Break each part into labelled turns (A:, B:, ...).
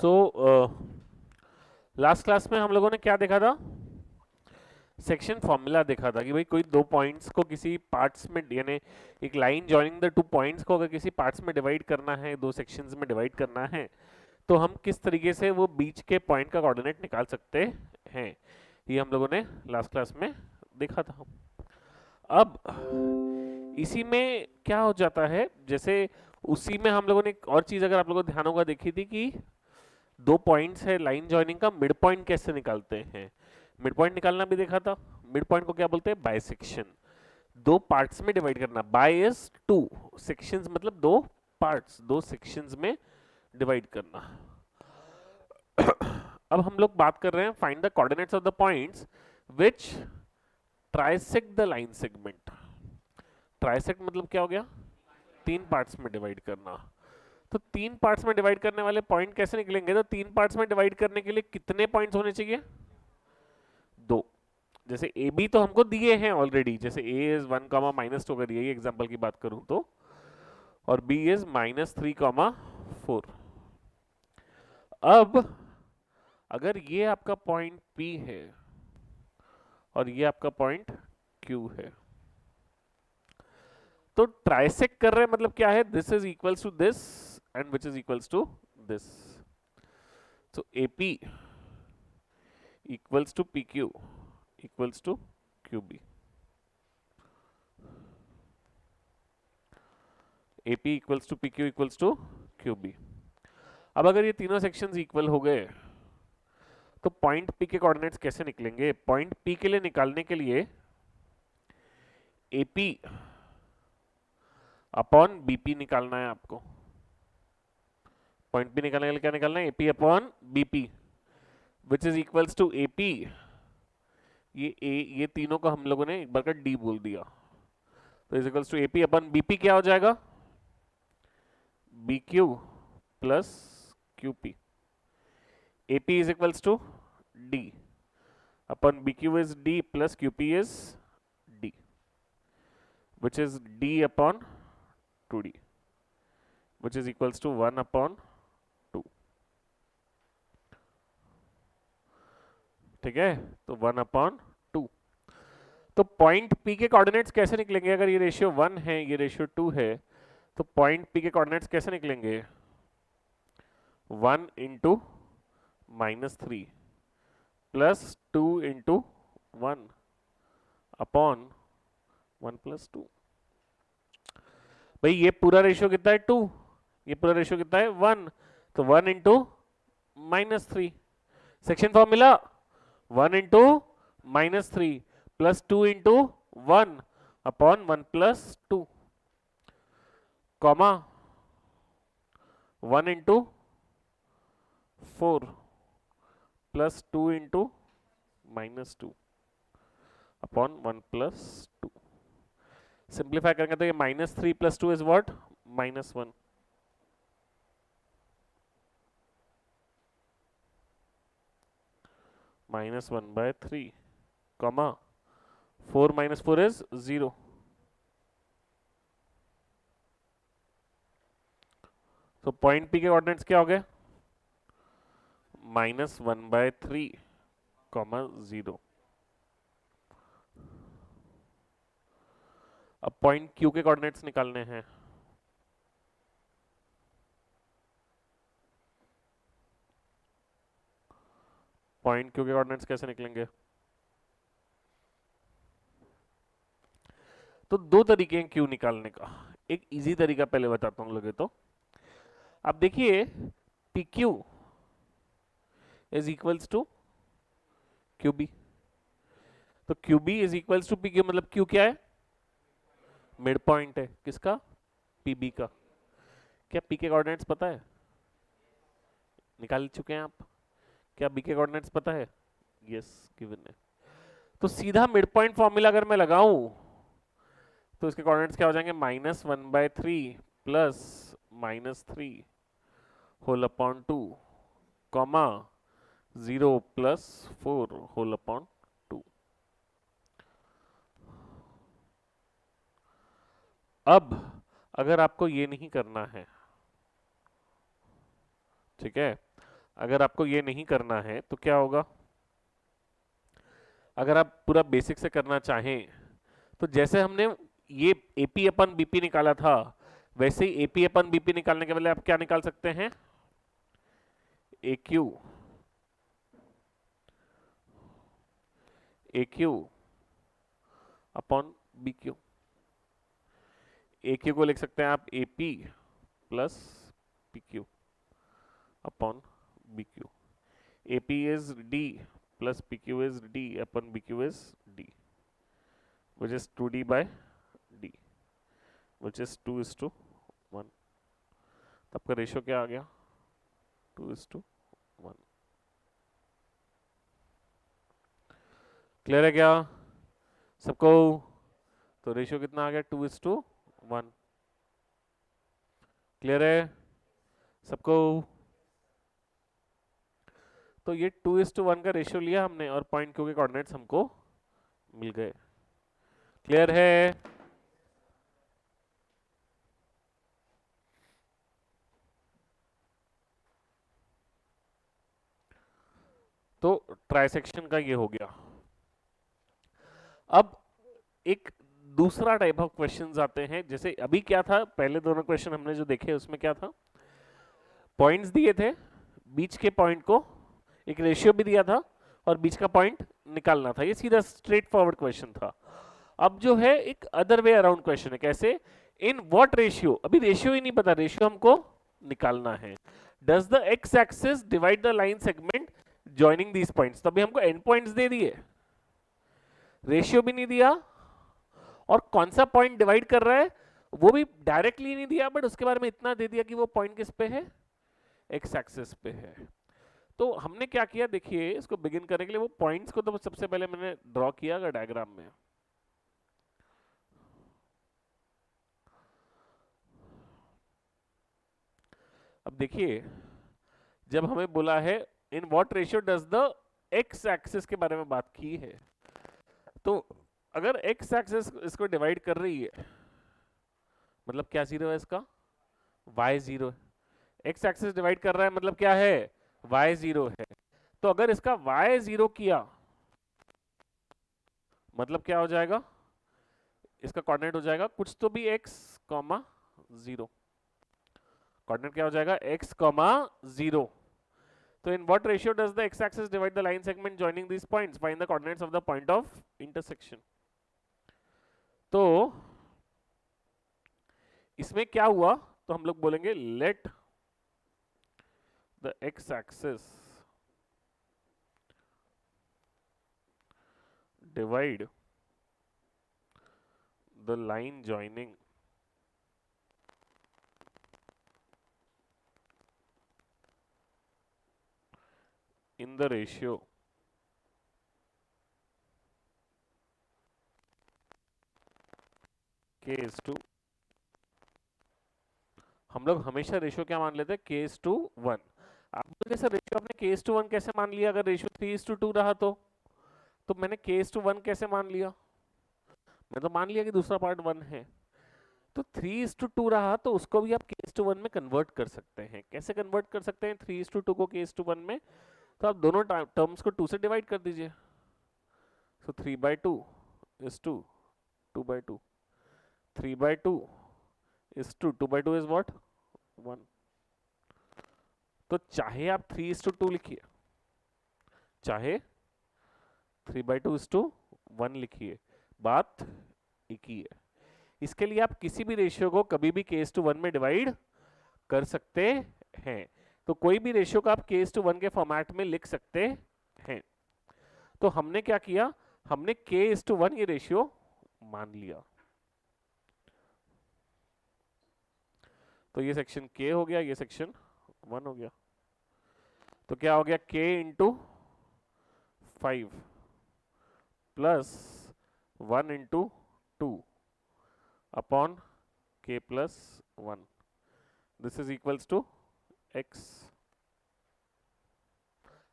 A: So last class में हम लोगों ने क्या देखा था? सेक्शन फॉर्मूला देखा था कि भाई कोई दो पॉइंट्स को किसी पार्ट्स में यानी एक line joining the two points को अगर किसी पार्ट्स में डिवाइड करना है, दो सेक्शंस में डिवाइड करना है, तो हम किस तरीके से वो बीच के पॉइंट का कोऑर्डिनेट निकाल सकते हैं, ये हम लोगों ने लास्ट क्लास में देखा था। अब इसी में क्या हो जाता है, जैसे उसी में हम लोगों ने एक और चीज अगर आप लोगों को ध्यान होगा देखी थी कि दो पॉइंट्स है लाइन जॉइनिंग का, मिड पॉइंट कैसे निकालते हैं, मिड पॉइंट निकालना भी देखा था। मिड पॉइंट को क्या बोलते हैं? बाइसेक्शन। दो पार्ट्स में डिवाइड करना, बाय इज टू, सेक्शंस मतलब दो पार्ट्स, दो सेक्शंस में डिवाइड करना। अब हम लोग बात कर रहे हैं find the coordinates of the points which trisect the line segment. Trisect मतलब क्या हो गया? तीन पार्ट्स में डिवाइड करना। तो तीन पार्ट्स में डिवाइड करने वाले पॉइंट कैसे निकलेंगे? तो तीन पार्ट्स में डिवाइड करने के लिए कितने पॉइंट्स होने चाहिए? दो। जैसे ए बी तो हमको दिए हैं ऑलरेडी, जैसे ए इज 1 कॉमा माइनस 2, अगर यही एग्जांपल की बात करूं तो, और बी इज -3 कॉमा 4। अब अगर ये आपका पॉइंट P है और ये आपका पॉइंट Q है, तो ट्राइसेक्ट कर रहे हैं मतलब क्या है? This is equals to this and which is equals to this. So AP equals to PQ equals to QB. AP equals to PQ equals to QB. अब अगर ये तीनों सेक्शंस इक्वल हो गए तो पॉइंट P के कोऑर्डिनेट्स कैसे निकलेंगे? पॉइंट P के लिए निकालने के लिए AP अपॉन BP निकालना है आपको। पॉइंट P निकालने के लिए क्या निकालना है? AP upon BP which is equals to AP, ये तीनों को हम लोगों ने एक बार का D बोल दिया, तो is equals to AP upon BP क्या हो जाएगा? BQ plus QP. AP is equals to D upon BQ is D plus QP is D, which is D upon 2D, which is equals to 1 upon 2. ठीक है, तो 1 upon 2। तो point P के coordinates कैसे निकलेंगे? अगर ये रेशियो 1 है, ये रेशियो 2 है, तो पॉइंट P के कोऑर्डिनेट्स कैसे निकलेंगे? 1 into -3 plus 2 into 1 upon 1 plus 2। भाई ये पूरा रेशियो कितना है? 2। ये पूरा रेशियो कितना है? 1। तो 1 into -3, section formula 1 into -3 plus 2 into 1 upon 1 plus 2, comma 1 into 4 plus 2 into -2 upon 1 plus 2। Simplify करेंगे तो ये -3 plus 2 is what? -1। -1/3, comma 4 minus 4 is 0. तो पॉइंट P के कोऑर्डिनेट्स क्या हो गए? -1/3, कॉमा 0। अब पॉइंट Q के कोऑर्डिनेट्स निकालने हैं। पॉइंट Q के कोऑर्डिनेट्स कैसे निकलेंगे? तो दो तरीके हैं Q निकालने का। एक इजी तरीका पहले बताता हूँ लगे तो। अब देखिए PQ is equals to QB। तो QB is equals to PQ, मतलब Q क्या है? मिड पॉइंट है किसका? PB का। क्या P के कोऑर्डिनेट्स पता है? निकाल चुके हैं आप? क्या B के कोऑर्डिनेट्स पता है? यस, गिवन है। तो सीधा मिड पॉइंट फॉर्मूला अगर मैं लगाऊं तो इसके कोऑर्डिनेट्स क्या हो जाएंगे? -1/3 plus -3 whole upon 2, comma 0 plus 4 whole upon 2। अब अगर आपको ये नहीं करना है, ठीक है, अगर आपको ये नहीं करना है तो क्या होगा, अगर आप पूरा बेसिक से करना चाहें तो जैसे हमने ये एपी अपन बीपी निकाला था, वैसे ही एपी अपन बीपी निकालने के बदले आप क्या निकाल सकते हैं, A Q upon B Q. A Q को लिख सकते हैं आप A P plus P Q upon B Q. A P is D plus P Q is D upon B Q is D, which is 2d by D, which is 2:1। तब का ratio क्या आ गया, 2:1। Clear है क्या सबको? तो ratio कितना आ गया, 2:1। क्लियर है सबको? तो ये 2:1 का रेशियो लिया हमने और पॉइंट क्यू के कोऑर्डिनेट्स हमको मिल गए। क्लियर है? तो ट्राइसेक्शन का ये हो गया। अब एक दूसरा टाइप ऑफ क्वेश्चंस आते हैं, जैसे अभी क्या था, पहले दोनों क्वेश्चन हमने जो देखे उसमें क्या था, पॉइंट्स दिए थे, बीच के पॉइंट को एक रेशियो भी दिया था और बीच का पॉइंट निकालना था, ये सीधा स्ट्रेट फॉरवर्ड क्वेश्चन था। अब जो है एक अदर वे अराउंड क्वेश्चन है, कैसे, इन व्हाट रेशियो, अभी रेशियो ही नहीं पता, रेशियो हमको निकालना है। Does the x axis divide the line segment joining these points, तो अभी हमको एंड पॉइंट्स दे दिए, रेशियो भी नहीं दिया, और कौन सा पॉइंट डिवाइड कर रहा है वो भी डायरेक्टली नहीं दिया, बट उसके बारे में इतना दे दिया कि वो पॉइंट किस पे है, एक्स एक्सिस पे है। तो हमने क्या किया, देखिए इसको बिगिन करने के लिए वो पॉइंट्स को तो सबसे पहले मैंने ड्रॉ किया अगर डायग्राम में, अब देखिए जब हमें बोला है in what ratio does the x axis के बारे में बात की है, तो अगर एक्स एक्सिस इसको डिवाइड कर रही है मतलब क्या जीरो है इसका, वाई जीरो है, एक्स एक्सिस डिवाइड कर रहा है मतलब क्या है, वाई जीरो है। तो अगर इसका वाई जीरो किया मतलब क्या हो जाएगा, इसका कोऑर्डिनेट हो जाएगा कुछ तो भी x, जीरो, कोऑर्डिनेट क्या हो जाएगा, x, जीरो। तो in what ratio does the x-axis divide the line segment joining these points? Find the coordinates of the point of intersection. तो इसमें क्या हुआ, तो हम लोग बोलेंगे let the x-axis divide the line joining in the ratio k:1। हम लोग हमेशा रेशियो क्या मान लेते हैं, k:1। आप बोलोगे सर रेशियो आपने k:1 कैसे मान लिया, अगर रेशियो 3:2 रहा तो मैंने k:1 कैसे मान लिया, मैं तो मान लिया कि दूसरा पार्ट 1 है। तो 3:2 रहा तो उसको भी आप k:1 में कन्वर्ट कर सकते हैं। कैसे कन्वर्ट कर सकते हैं 3:2 को k:1 में, तो आप दोनों टर्म्स को 2 से डिवाइड कर दीजिए। सो 3/2 is 2, 2/2, 3/2 is 2, 2/2 is what, 1। तो चाहे आप 3:2 लिखिए, चाहे 3/2:1 लिखिए, बात एक ही है। इसके लिए आप किसी भी रेशियो को कभी भी k:1 में डिवाइड कर सकते हैं। तो कोई भी रेशियो को आप k:1 के फॉर्मेट में लिख सकते हैं। तो हमने क्या किया, हमने k:1 ये रेशियो मान लिया। तो ये सेक्शन k हो गया, ये सेक्शन 1 हो गया। तो क्या हो गया, k into 5 plus 1 into 2 upon k plus 1, this is equals to x।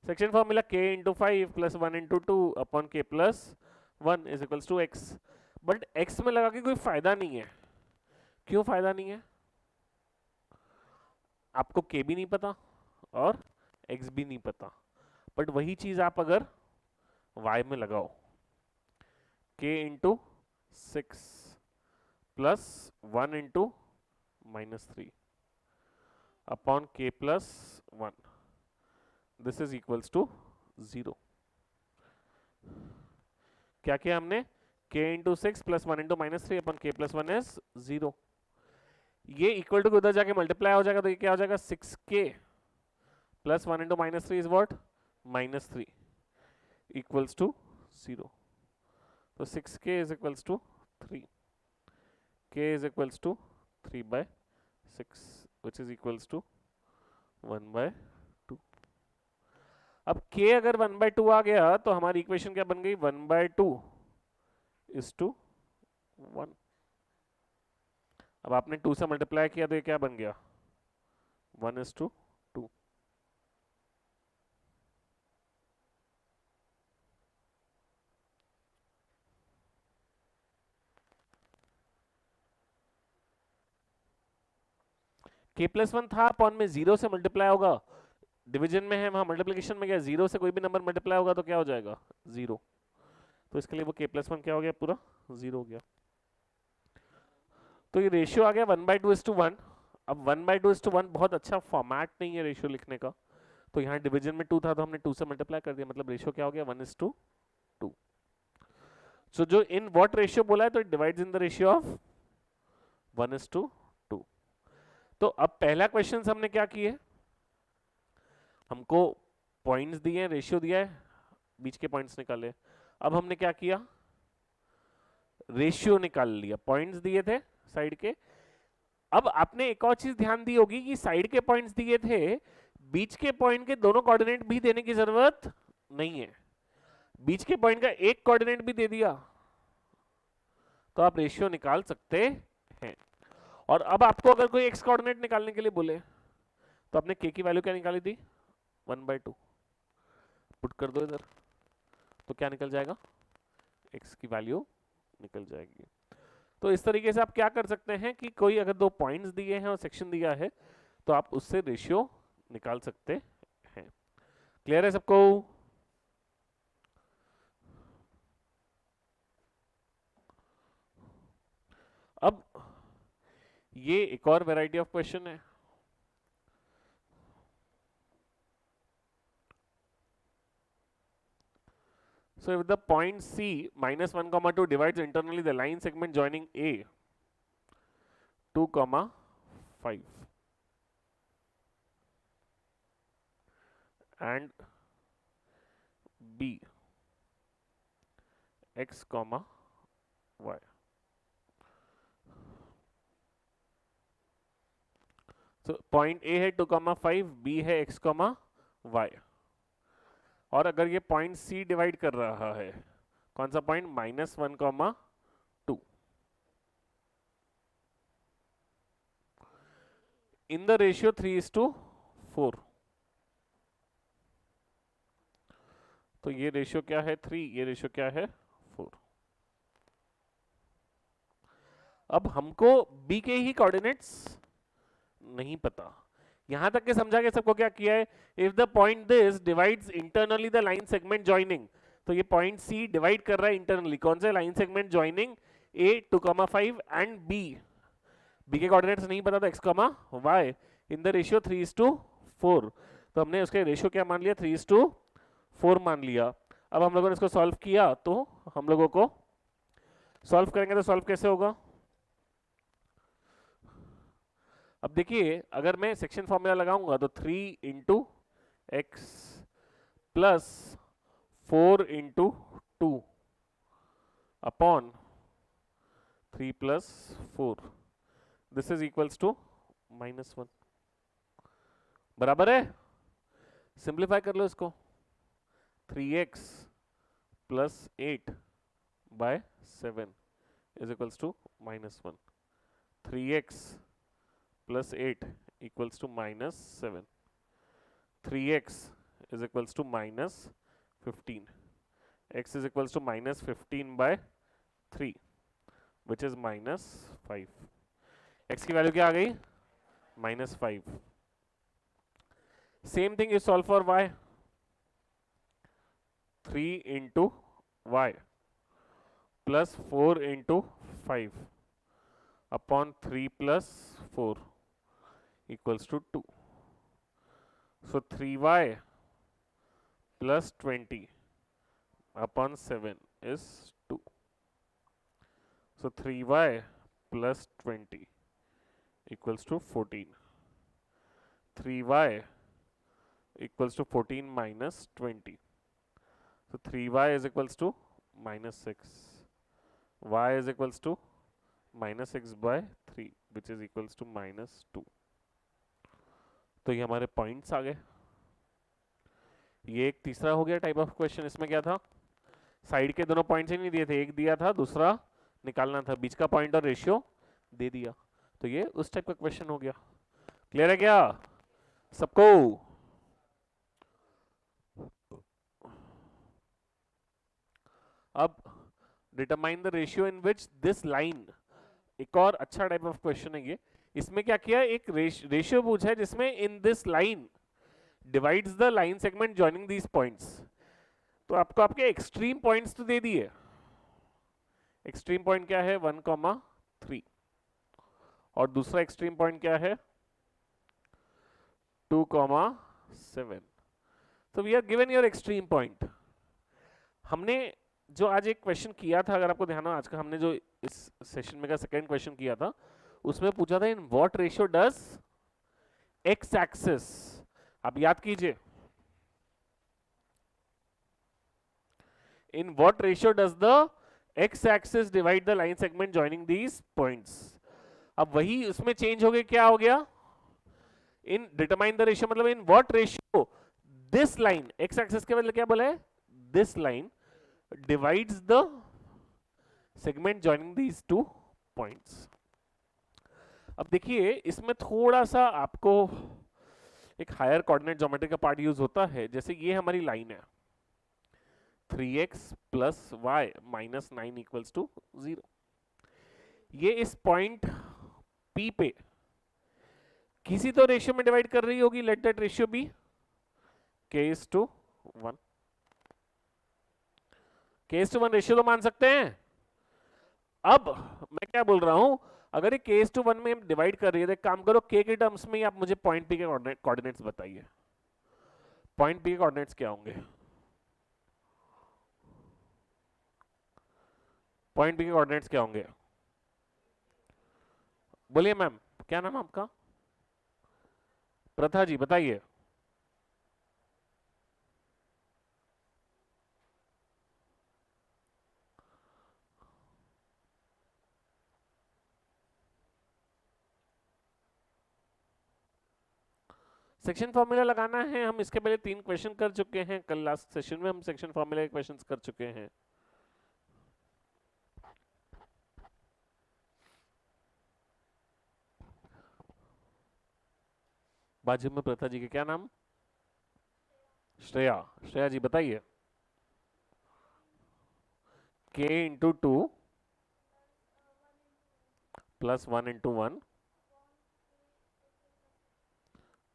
A: Section formula k into 5 plus 1 into 2 upon k plus 1 is equals to x। But x में लगा के कोई फायदा नहीं है। क्यों फायदा नहीं है, आपको k भी नहीं पता और x भी नहीं पता, बट वही चीज आप अगर y में लगाओ, k into 6 plus 1 into -3 upon k plus 1, this is equals to 0। क्या किया हमने, k into 6 plus 1 into -3 upon k plus 1 is 0। ये इक्वल टू उधर जाके मल्टीप्लाई हो जाएगा, तो ये क्या हो जाएगा, 6k plus 1 into -3 is what, -3 equals to 0। तो 6k is equals to 3, k is equals to 3/6 which is equals to 1/2। अब k अगर 1/2 आ गया तो हमारी इक्वेशन क्या बन गई, 1/2 इज टू 1। अब आपने 2 से मल्टीप्लाई किया तो ये क्या बन गया, 1:2। k प्लस 1 था, अपॉन में 0 से मल्टीप्लाई होगा, डिवीजन में है, वहां मल्टीप्लिकेशन में गया, 0 से कोई भी नंबर मल्टीप्लाई होगा तो क्या हो जाएगा, 0। तो इसके लिए वो k प्लस 1 क्या हो गया, पूरा 0 हो गया। तो ये रेशियो आ गया 1/2:1। अब 1/2:1 बहुत अच्छा फॉर्मेट नहीं है रेशियो लिखने का, तो यहाँ डिवीजन में 2 था तो हमने 2 से मल्टीप्लाई कर दिया, मतलब रेशियो क्या हो गया, 1:2। सो जो इन व्हाट रेशियो बोला है तो it divides in the ratio of 1:2। तो अब पहला क्वेश्चन हमने क्या किए, हमको पॉइंट्स दिए, रेशियो दिया है, बीच के पॉइंट्स निकाले। अब हमने क्या किया, रेशियो निकाल लिया, पॉइंट्स दिए थे साइड के। अब आपने एक और चीज ध्यान दी होगी कि साइड के पॉइंट्स दिए थे, बीच के पॉइंट के दोनों कोऑर्डिनेट भी देने की जरूरत नहीं है, बीच के पॉइंट का एक कोऑर्डिनेट भी दे दिया तो आप रेशियो निकाल सकते हैं। और अब आपको अगर कोई एक्स कोऑर्डिनेट निकालने के लिए बोले तो आपने k की वैल्यू क्या निकाली थी, 1/2, पुट कर दो इधर, तो क्या निकल जाएगा, x की वैल्यू निकल जाएगी। तो इस तरीके से आप क्या कर सकते हैं कि कोई अगर दो पॉइंट्स दिए हैं और सेक्शन दिया है तो आप उससे रेशियो निकाल सकते हैं। क्लियर है सबको? अब ये एक और वैरायटी ऑफ क्वेश्चन है। So if the point C -1, 2 divides internally the line segment joining A 2, 5 and B x, y. So point A है 2, 5, B है x, y। और अगर ये पॉइंट C डिवाइड कर रहा है, कौन सा पॉइंट, -1, 2, इन द रेशियो 3:4। तो ये रेशियो क्या है, 3, ये रेशियो क्या है, 4। अब हमको B के ही कोऑर्डिनेट्स नहीं पता, यहां तक के समझा के सबको क्या किया है, if the point this divides internally the line segment joining, तो ये पॉइंट C डिवाइड कर रहा है इंटरनली, कौन से, line segment joining A 2, 5 and B के कोऑर्डिनेट्स नहीं पता, तो x, y in the ratio 3:4। तो हमने उसके रेशियो क्या मान लिया, 3:4 मान लिया। अब हम लोगों ने इसको सॉल्व किया, तो हम लोगों को सॉल्व करेंगे तो सॉल्व कैसे होगा, अब देखिए अगर मैं सेक्शन फॉर्मूला लगाऊंगा तो 3 into x plus 4 into 2 upon 3 plus 4, this is equals to -1, बराबर है। सिंप्लीफाई कर लो इसको, 3x plus 8/7 is equals to -1, 3x plus 8 equals to -7, 3x is equals to -15, x is equals to -15/3 which is -5। x की value क्या आ गई, -5। Same thing you solve for y. 3 into y plus 4 into 5 upon 3 plus 4 equals to 2. So 3y plus 20 upon 7 is 2. So 3y plus 20 equals to 14. 3y equals to 14 minus 20. So 3y is equals to minus 6. Y is equals to minus 6 by 3 which is equals to minus 2. तो ये हमारे points आ गए. ये एक तीसरा हो गया type of question. इसमें क्या था, साइड के दोनों पॉइंट्स ही नहीं दिए थे, एक दिया था, दूसरा निकालना था, बीच का पॉइंट और रेशियो दे दिया. तो ये उस टाइप का क्वेश्चन हो गया. क्लियर है क्या सबको? अब determine the ratio in which this line, एक और अच्छा टाइप ऑफ क्वेश्चन है ये. इसमें क्या किया, एक रेशियो पूछा है जिसमें in this line divides the line segment joining these points. तो आपको आपके एक्सट्रीम पॉइंट्स तो दे दिए. एक्सट्रीम पॉइंट क्या है 1,3 और दूसरा एक्सट्रीम पॉइंट क्या है 2,7. तो we are given your extreme point. हमने जो आज एक क्वेश्चन किया था, अगर आपको ध्यान हो, आज का हमने जो इस सेशन में का सेकंड क्वेश्चन किया था, उसमें पूछा था in what ratio does x axis, आप याद कीजिए, in what ratio does the x axis divide the line segment joining these points. अब वही उसमें चेंज हो गया, क्या हो गया, इन डिटरमाइन द रेशियो मतलब in what ratio this line, x axis के बदले क्या बोला है, this line divides the segment joining these two points. अब देखिए इसमें थोड़ा सा आपको एक हायर कोऑर्डिनेट ज्योमेट्री का पार्ट यूज होता है. जैसे ये हमारी लाइन है 3x plus y minus 9 equals to 0. ये इस पॉइंट P पे किसी तो रेशियो में डिवाइड कर रही होगी. Let that ratio be k:1. k:1 ratio तो मान सकते हैं. अब मैं क्या बोल रहा हूं, अगर ये k:1 में डिवाइड कर रही है तो एक काम करो, k के टर्म्स में ही आप मुझे पॉइंट P के कोऑर्डिनेट्स बताइए. पॉइंट P के कोऑर्डिनेट्स क्या होंगे, पॉइंट P के कोऑर्डिनेट्स क्या होंगे, बोलिए मैम, क्या नाम आपका? प्रथा जी बताइए. सेक्शन फॉर्मूला लगाना है. हम इसके पहले 3 क्वेश्चन कर चुके हैं. कल लास्ट सेशन में हम सेक्शन फॉर्मूला के क्वेश्चंस कर चुके हैं. बाजू में प्रथा जी के क्या नाम? श्रेया. श्रेया जी बताइए. k into 2 plus 1 into 1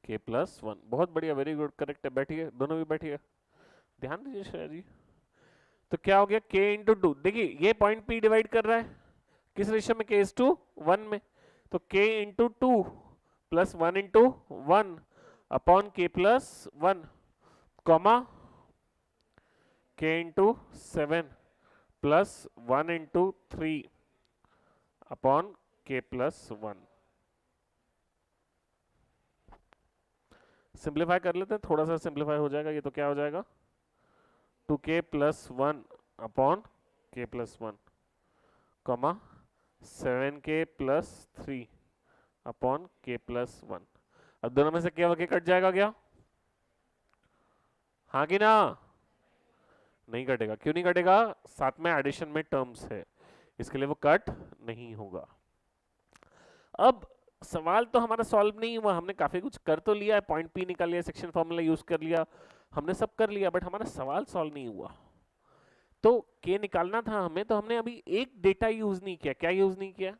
A: k plus 1. बहुत बढ़िया, वेरी गुड, करेक्ट है. बैठिए, दोनों भी बैठिए, ध्यान दीजिए श्रेया जी. तो क्या हो गया k इंटू 2. देखिए ये पॉइंट P डिवाइड कर रहा है किस रेशियो में, k:1 में. तो k into 2 plus 1 into 1 upon k plus 1 comma k into 7 plus 1 into 3 upon k plus 1. Simplify कर लेते हैं, थोड़ा सा सिंप्लीफाई हो जाएगा. ये तो क्या हो जाएगा 2k plus 1 upon k plus 1 comma 7k plus 3 upon k plus 1. अब दोनों में से क्या वके कट जाएगा क्या, हाँ कि ना? नहीं कटेगा. क्यों नहीं कटेगा, साथ में एडिशन में टर्म्स है, इसके लिए वो कट नहीं होगा. अब सवाल तो हमारा सॉल्व नहीं हुआ, हमने काफी कुछ कर तो लिया है, पॉइंट P निकाल लिया, सेक्शन फॉर्मूला यूज कर लिया, हमने सब कर लिया, बट हमारा सवाल सॉल्व नहीं हुआ. तो K निकालना था हमें, तो हमने अभी एक डेटा यूज नहीं किया. क्या यूज नहीं किया,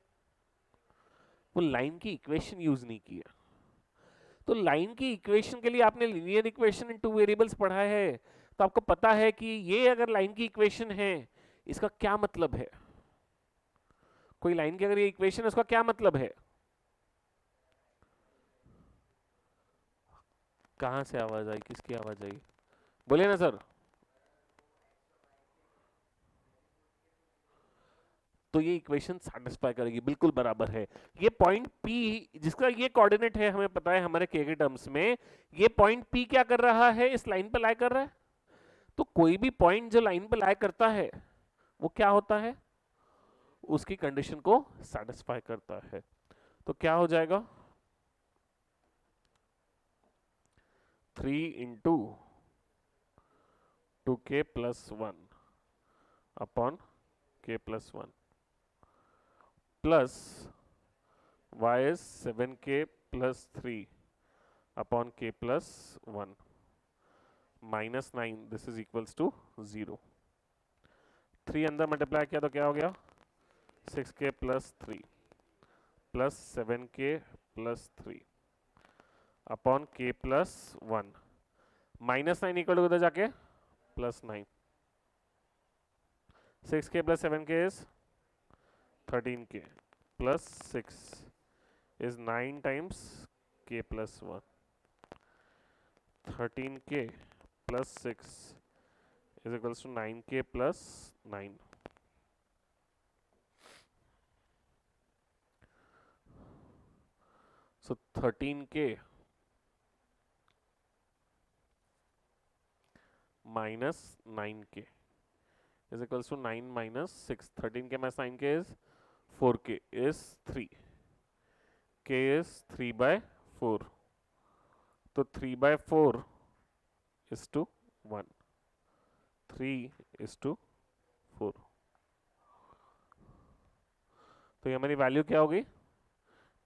A: वो लाइन की इक्वेशन यूज नहीं किया. तो लाइन की इक्वेशन के लिए आपने linear equation in two variables पढ़ा है, तो आपको पता है कि ये अगर लाइन की इक्वेशन है इसका क्या मतलब है। कोई लाइन की अगर ये इक्वेशन है उसका क्या मतलब है। कहां से आवाज आई, किसकी आवाज आई, बोलिए ना सर। तो ये इक्वेशन सैटिस्फाई करेगी, बिल्कुल बराबर है। ये पॉइंट P जिसका ये कोऑर्डिनेट है, हमें पता है हमारे के टर्म्स में, ये पॉइंट P क्या कर रहा है, इस लाइन पर लाई कर रहा है। तो कोई भी पॉइंट जो लाइन पर लाई करता है वो क्या होता है, उसकी कंडीशन को सैटिस्फाई करता है। तो क्या हो जाएगा, 3 into 2k plus 1 upon k plus 1 plus y is 7k plus 3 upon k plus 1 minus 9, this is equals to 0। 3 अंदर मल्टीप्लाई किया तो क्या हो गया, 6k plus 3 plus 7k plus 3 upon k plus 1 minus 9 equal to उधर जाके plus 9। 6k plus 7k is 13k plus 6 is 9 times k plus 1। 13k plus 6 is equals to 9k plus 9। So 13k minus 9k is equals to 9 minus 6। 13k minus 9k is 4k is 3, k is 3 by 4, तो 3 by 4 is to 1, 3 is to 4। तो ये हमारी value क्या होगी,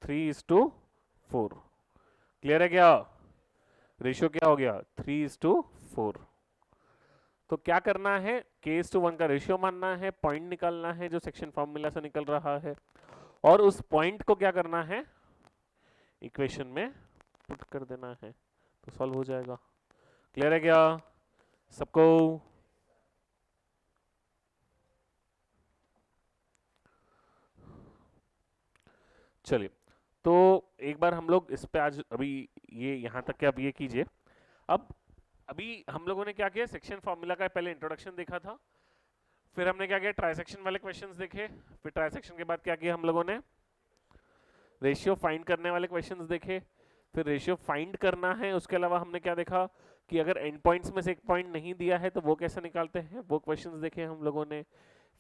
A: 3 is to 4। Clear है क्या, ratio क्या हो गया, 3 is to 4। तो क्या करना है, k:1 का रेशियो मानना है, पॉइंट निकालना है जो सेक्शन फॉर्मूला से निकल रहा है, और उस पॉइंट को क्या करना है, इक्वेशन में पुट कर देना है, तो सॉल्व हो जाएगा। क्लियर है क्या सबको। चलिए, तो एक बार हम लोग इस पे आज अभी ये यहाँ तक के अब ये कीजिए। अब अभी हम लोगों ने क्या किया, सेक्शन फॉर्मूला का पहले इंट्रोडक्शन देखा था, फिर हमने क्या किया, ट्राइसेक्शन वाले क्वेश्चंस देखे, फिर ट्राइसेक्शन के बाद क्या किया हम लोगों ने, रेशियो फाइंड करने वाले क्वेश्चंस देखे, फिर रेशियो फाइंड करना है, उसके अलावा हमने क्या देखा कि अगर एंड पॉइंट्स में से एक पॉइंट नहीं दिया है तो वो कैसे निकालते हैं, वो क्वेश्चंस देखे हम लोगों ने।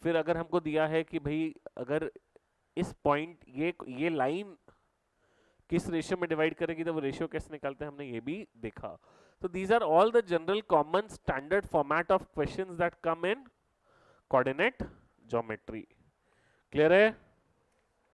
A: फिर अगर हमको दिया है कि भाई अगर इस पॉइंट ये लाइन किस रेशियो में डिवाइड करेगी तो वो रेशियो कैसे निकालते हैं, हमने ये भी देखा। तो these are all the general common standard format of questions that come in coordinate geometry. Clear है।